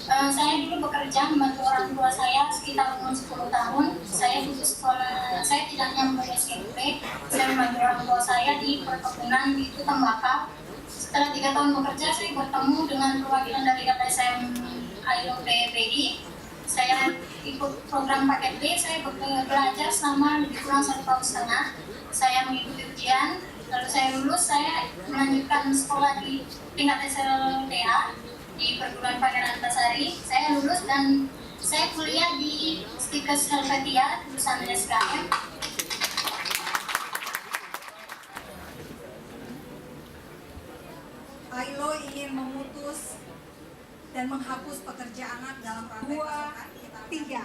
Saya dulu bekerja membantu orang tua saya sekitar umur 10 tahun. Saya putus sekolah, saya tidak nyambung SMP. Saya membantu orang tua saya di perkebunan itu tembakau. Setelah 3 tahun bekerja, saya bertemu dengan perwakilan dari LSM IOPPI. Saya ikut program paket B, saya belajar selama lebih kurang 1,5 tahun. Saya mengikuti ujian, lalu saya lulus, saya melanjutkan sekolah di tingkat SLTA di perguruan Pangeran Antasari. Saya lulus dan saya kuliah di Stikes Helvetia, jurusan SKM. ILO ingin memutus dan menghapus pekerja anak dalam rantai pasokan. 3.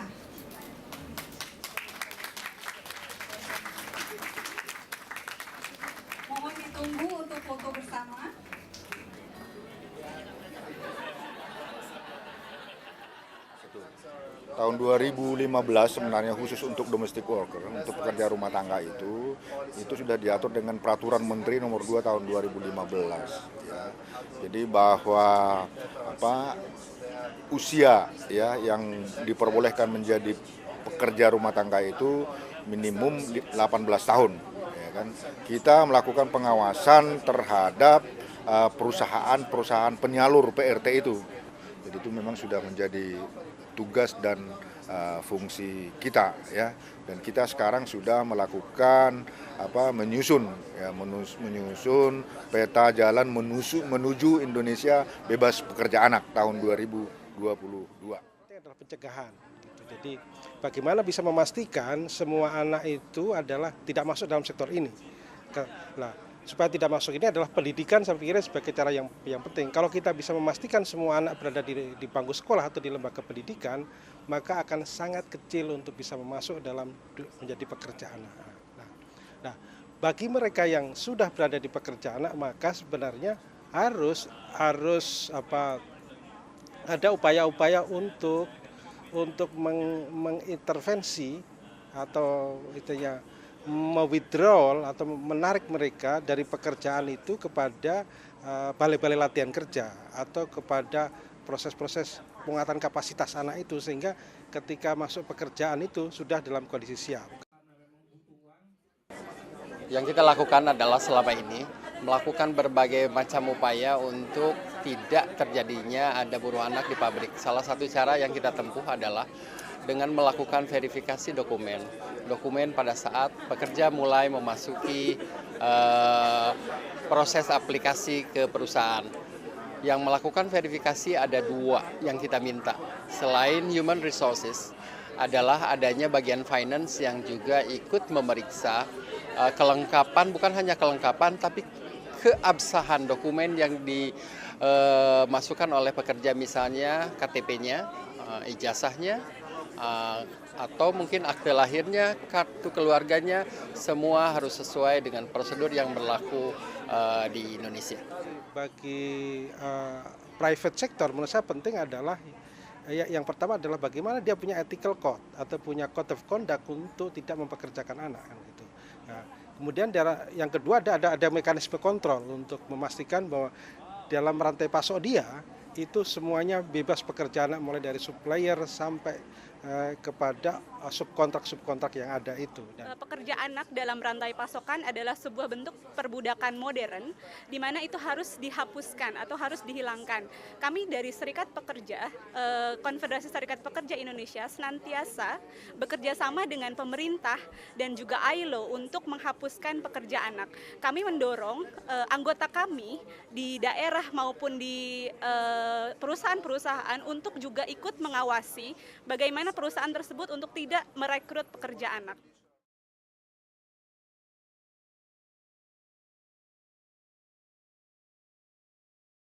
Mohon ditunggu untuk foto bersama. Tahun 2015 sebenarnya khusus untuk domestic worker, untuk pekerja rumah tangga itu sudah diatur dengan Peraturan Menteri Nomor 2 Tahun 2015. Ya. Jadi bahwa usia ya yang diperbolehkan menjadi pekerja rumah tangga itu minimum 18 tahun. Ya kan? Kita melakukan pengawasan terhadap perusahaan-perusahaan penyalur PRT itu. Jadi itu memang sudah menjadi tugas dan fungsi kita ya, dan kita sekarang sudah melakukan menyusun peta jalan menuju Indonesia bebas pekerja anak tahun 2022. Itu adalah pencegahan. Jadi bagaimana bisa memastikan semua anak itu adalah tidak masuk dalam sektor ini. Nah, supaya tidak masuk ini adalah pendidikan, saya pikir sebagai cara yang penting. Kalau kita bisa memastikan semua anak berada di bangku sekolah atau di lembaga pendidikan, maka akan sangat kecil untuk bisa masuk dalam menjadi pekerja anak. Nah, bagi mereka yang sudah berada di pekerja anak, maka sebenarnya harus ada upaya-upaya untuk mengintervensi atau mewithdrawal atau menarik mereka dari pekerjaan itu kepada balai-balai latihan kerja atau kepada proses-proses penguatan kapasitas anak itu, sehingga ketika masuk pekerjaan itu sudah dalam kondisi siap. Yang kita lakukan adalah selama ini melakukan berbagai macam upaya untuk tidak terjadinya ada buruh anak di pabrik. Salah satu cara yang kita tempuh adalah dengan melakukan verifikasi dokumen pada saat pekerja mulai memasuki proses aplikasi ke perusahaan. Yang melakukan verifikasi ada 2 yang kita minta. Selain human resources, adalah adanya bagian finance yang juga ikut memeriksa kelengkapan, bukan hanya kelengkapan, tapi keabsahan dokumen yang dimasukkan oleh pekerja, misalnya KTP-nya, ijazahnya, atau mungkin akte lahirnya, kartu keluarganya, semua harus sesuai dengan prosedur yang berlaku di Indonesia. Bagi private sector menurut saya penting adalah yang pertama adalah bagaimana dia punya ethical code atau punya code of conduct untuk tidak mempekerjakan anak gitu. Nah, kemudian yang kedua ada mekanisme kontrol untuk memastikan bahwa dalam rantai pasok dia itu semuanya bebas pekerja anak, mulai dari supplier sampai kepada subkontrak yang ada itu. Pekerja anak dalam rantai pasokan adalah sebuah bentuk perbudakan modern, di mana itu harus dihapuskan atau harus dihilangkan. Kami dari Serikat Pekerja, Konfederasi Serikat Pekerja Indonesia, senantiasa bekerja sama dengan pemerintah dan juga ILO untuk menghapuskan pekerja anak. Kami mendorong anggota kami di daerah maupun di perusahaan-perusahaan untuk juga ikut mengawasi bagaimana perusahaan tersebut untuk tidak merekrut pekerja anak.